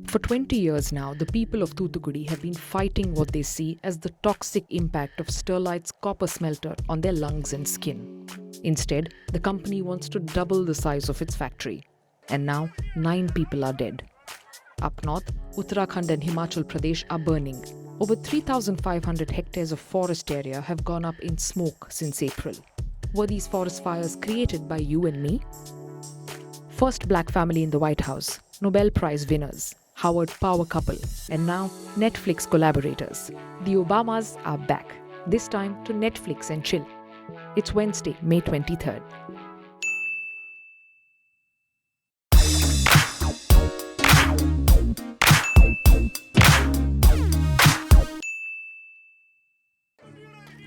For 20 years now, the people of Thoothukudi have been fighting what they see as the toxic impact of Sterlite's copper smelter on their lungs and skin. Instead, the company wants to double the size of its factory. And now, 9 people are dead. Up north, Uttarakhand and Himachal Pradesh are burning. Over 3,500 hectares of forest area have gone up in smoke since April. Were these forest fires created by you and me? First black family in the White House, Nobel Prize winners, Howard power couple, and now Netflix collaborators. The Obamas are back, this time to Netflix and chill. It's Wednesday, May 23rd.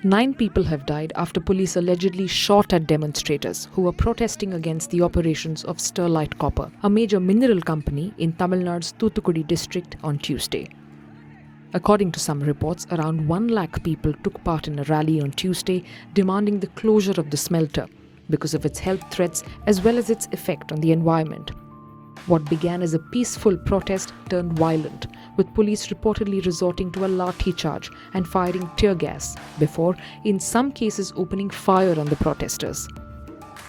Nine people have died after police allegedly shot at demonstrators who were protesting against the operations of Sterlite Copper, a major mineral company in Tamil Nadu's Thoothukudi district on Tuesday. According to some reports, around 1 lakh people took part in a rally on Tuesday demanding the closure of the smelter because of its health threats as well as its effect on the environment. What began as a peaceful protest turned violent, with police reportedly resorting to a lathi charge and firing tear gas before, in some cases, opening fire on the protesters.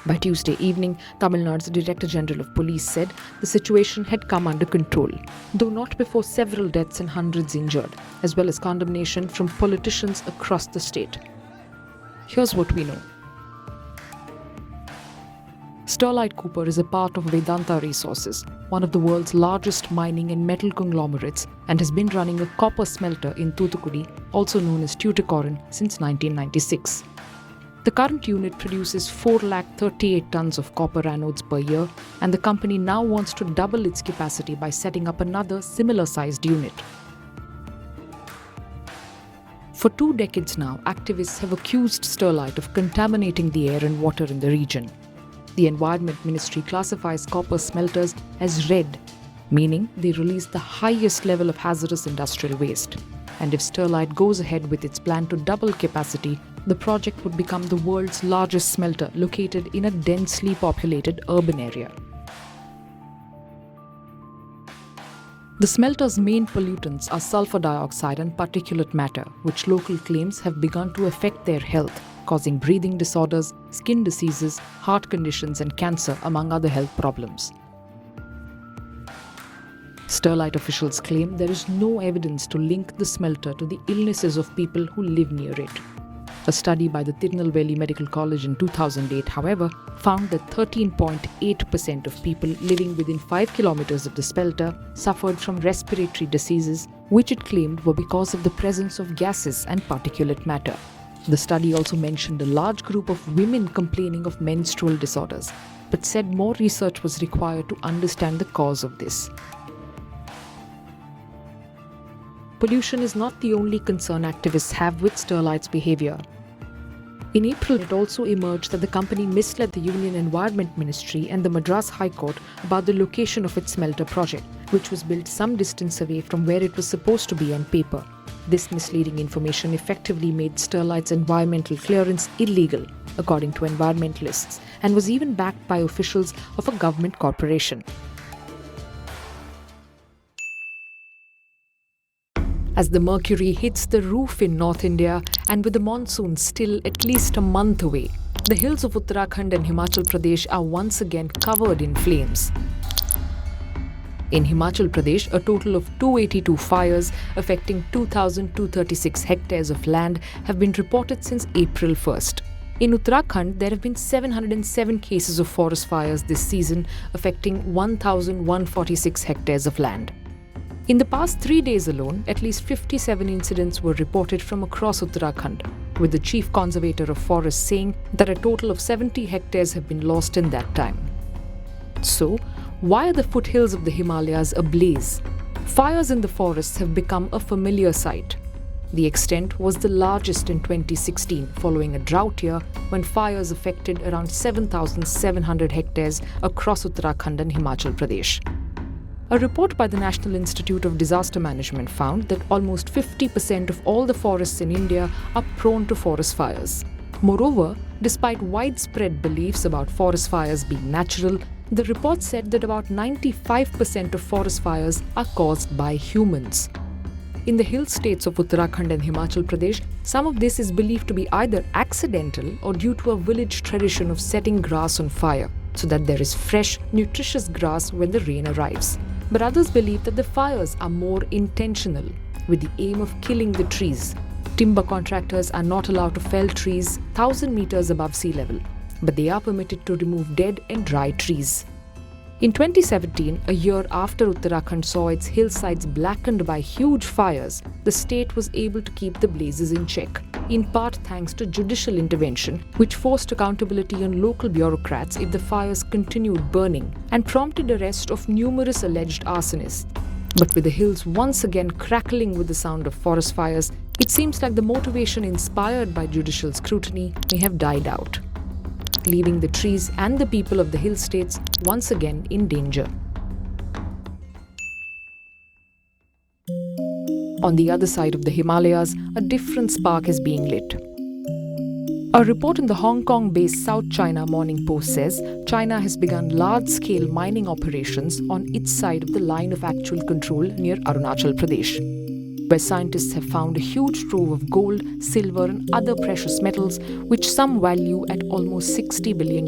By Tuesday evening, Tamil Nadu's Director General of Police said the situation had come under control, though not before several deaths and hundreds injured, as well as condemnation from politicians across the state. Here's what we know. Sterlite Copper is a part of Vedanta Resources, one of the world's largest mining and metal conglomerates, and has been running a copper smelter in Thoothukudi, also known as Thoothukudi, since 1996. The current unit produces 438 tons of copper anodes per year, and the company now wants to double its capacity by setting up another similar-sized unit. For 2 decades now, activists have accused Sterlite of contaminating the air and water in the region. The Environment Ministry classifies copper smelters as red, meaning they release the highest level of hazardous industrial waste. And if Sterlite goes ahead with its plan to double capacity, the project would become the world's largest smelter located in a densely populated urban area. The smelter's main pollutants are sulfur dioxide and particulate matter, which local claims have begun to affect their health, causing breathing disorders, skin diseases, heart conditions and cancer, among other health problems. Sterlite officials claim there is no evidence to link the smelter to the illnesses of people who live near it. A study by the Tirunelveli Medical College in 2008, however, found that 13.8% of people living within 5 kilometers of the smelter suffered from respiratory diseases, which it claimed were because of the presence of gases and particulate matter. The study also mentioned a large group of women complaining of menstrual disorders, but said more research was required to understand the cause of this. Pollution is not the only concern activists have with Sterlite's behavior. In April, it also emerged that the company misled the Union Environment Ministry and the Madras High Court about the location of its smelter project, which was built some distance away from where it was supposed to be on paper. This misleading information effectively made Sterlite's environmental clearance illegal, according to environmentalists, and was even backed by officials of a government corporation. As the mercury hits the roof in North India, and with the monsoon still at least a month away, the hills of Uttarakhand and Himachal Pradesh are once again covered in flames. In Himachal Pradesh, a total of 282 fires affecting 2,236 hectares of land have been reported since April 1st. In Uttarakhand, there have been 707 cases of forest fires this season, affecting 1,146 hectares of land. In the past 3 days alone, at least 57 incidents were reported from across Uttarakhand, with the chief conservator of forests saying that a total of 70 hectares have been lost in that time. So, why are the foothills of the Himalayas ablaze? Fires in the forests have become a familiar sight. The extent was the largest in 2016, following a drought year when fires affected around 7,700 hectares across Uttarakhand and Himachal Pradesh. A report by the National Institute of Disaster Management found that almost 50% of all the forests in India are prone to forest fires. Moreover, despite widespread beliefs about forest fires being natural, The report said that about 95% of forest fires are caused by humans. In the hill states of Uttarakhand and Himachal Pradesh, some of this is believed to be either accidental or due to a village tradition of setting grass on fire, so that there is fresh, nutritious grass when the rain arrives. But others believe that the fires are more intentional, with the aim of killing the trees. Timber contractors are not allowed to fell trees 1,000 meters above sea level, but they are permitted to remove dead and dry trees. In 2017, a year after Uttarakhand saw its hillsides blackened by huge fires, the state was able to keep the blazes in check, in part thanks to judicial intervention, which forced accountability on local bureaucrats if the fires continued burning and prompted arrest of numerous alleged arsonists. But with the hills once again crackling with the sound of forest fires, it seems like the motivation inspired by judicial scrutiny may have died out, leaving the trees and the people of the hill states once again in danger. On the other side of the Himalayas, a different spark is being lit. A report in the Hong Kong-based South China Morning Post says China has begun large-scale mining operations on its side of the line of actual control near Arunachal Pradesh, where scientists have found a huge trove of gold, silver and other precious metals, which some value at almost $60 billion.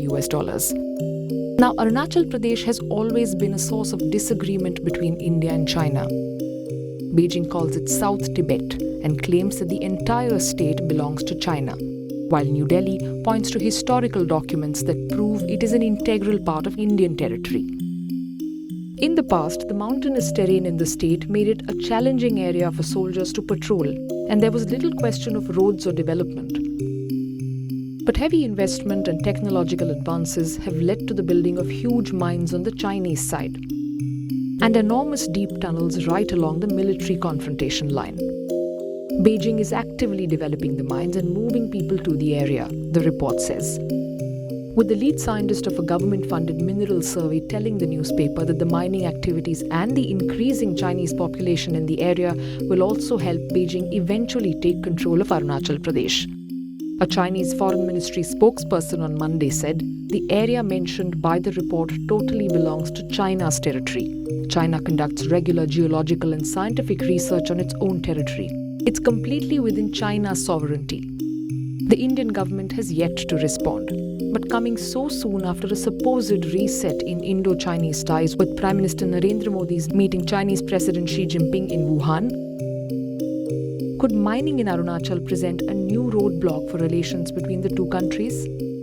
Now, Arunachal Pradesh has always been a source of disagreement between India and China. Beijing calls it South Tibet and claims that the entire state belongs to China, while New Delhi points to historical documents that prove it is an integral part of Indian territory. In the past, the mountainous terrain in the state made it a challenging area for soldiers to patrol, and there was little question of roads or development. But heavy investment and technological advances have led to the building of huge mines on the Chinese side, and enormous deep tunnels right along the military confrontation line. Beijing is actively developing the mines and moving people to the area, the report says, with the lead scientist of a government-funded mineral survey telling the newspaper that the mining activities and the increasing Chinese population in the area will also help Beijing eventually take control of Arunachal Pradesh. A Chinese Foreign Ministry spokesperson on Monday said the area mentioned by the report totally belongs to China's territory. China conducts regular geological and scientific research on its own territory. It's completely within China's sovereignty. The Indian government has yet to respond. But coming so soon after a supposed reset in Indo-Chinese ties, with Prime Minister Narendra Modi's meeting Chinese President Xi Jinping in Wuhan, could mining in Arunachal present a new roadblock for relations between the two countries? Ladies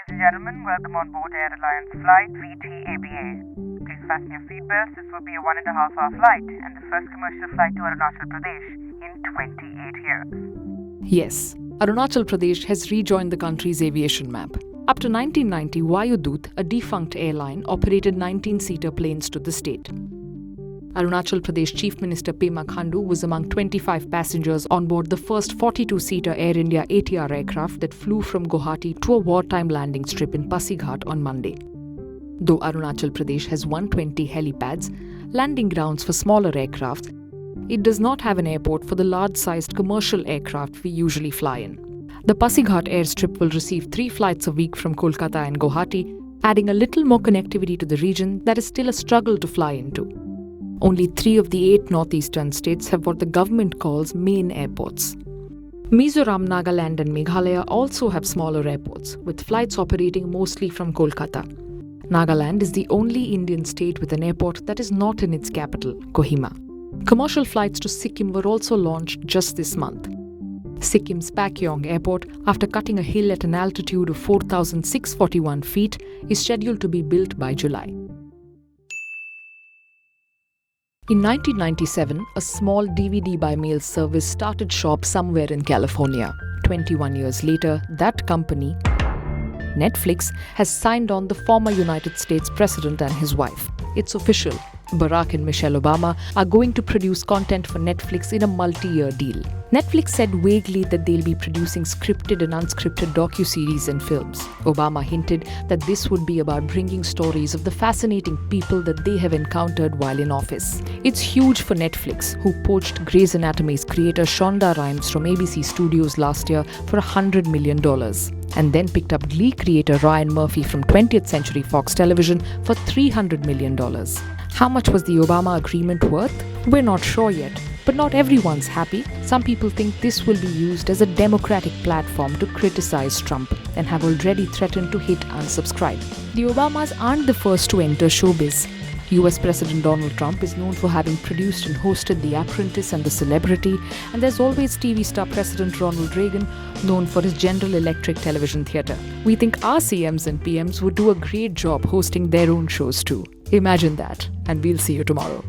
and gentlemen, welcome on board Air Alliance Flight VT-ABA. Please fasten your seatbelts. This will be a 1.5-hour flight and the first commercial flight to Arunachal Pradesh in 28 years. Yes, Arunachal Pradesh has rejoined the country's aviation map. Up to 1990, Vayudoot, a defunct airline, operated 19-seater planes to the state. Arunachal Pradesh Chief Minister Pema Khandu was among 25 passengers on board the first 42-seater Air India ATR aircraft that flew from Guwahati to a wartime landing strip in Pasighat on Monday. Though Arunachal Pradesh has 120 helipads, landing grounds for smaller aircraft, it does not have an airport for the large-sized commercial aircraft we usually fly in. The Pasighat airstrip will receive 3 flights a week from Kolkata and Guwahati, adding a little more connectivity to the region that is still a struggle to fly into. Only 3 of the 8 northeastern states have what the government calls main airports. Mizoram, Nagaland and Meghalaya also have smaller airports, with flights operating mostly from Kolkata. Nagaland is the only Indian state with an airport that is not in its capital, Kohima. Commercial flights to Sikkim were also launched just this month. Sikkim's Pakyong Airport, after cutting a hill at an altitude of 4,641 feet, is scheduled to be built by July. In 1997, a small DVD by mail service started shop somewhere in California. 21 years later, that company, Netflix, has signed on the former United States President and his wife. It's official. Barack and Michelle Obama are going to produce content for Netflix in a multi-year deal. Netflix said vaguely that they'll be producing scripted and unscripted docuseries and films. Obama hinted that this would be about bringing stories of the fascinating people that they have encountered while in office. It's huge for Netflix, who poached Grey's Anatomy's creator Shonda Rhimes from ABC Studios last year for $100 million, and then picked up Glee creator Ryan Murphy from 20th Century Fox Television for $300 million. How much was the Obama agreement worth? We're not sure yet. But not everyone's happy. Some people think this will be used as a democratic platform to criticize Trump and have already threatened to hit unsubscribe. The Obamas aren't the first to enter showbiz. US President Donald Trump is known for having produced and hosted The Apprentice and The Celebrity, and there's always TV star President Ronald Reagan, known for his General Electric television theatre. We think our CMs and PMs would do a great job hosting their own shows too. Imagine that, and we'll see you tomorrow.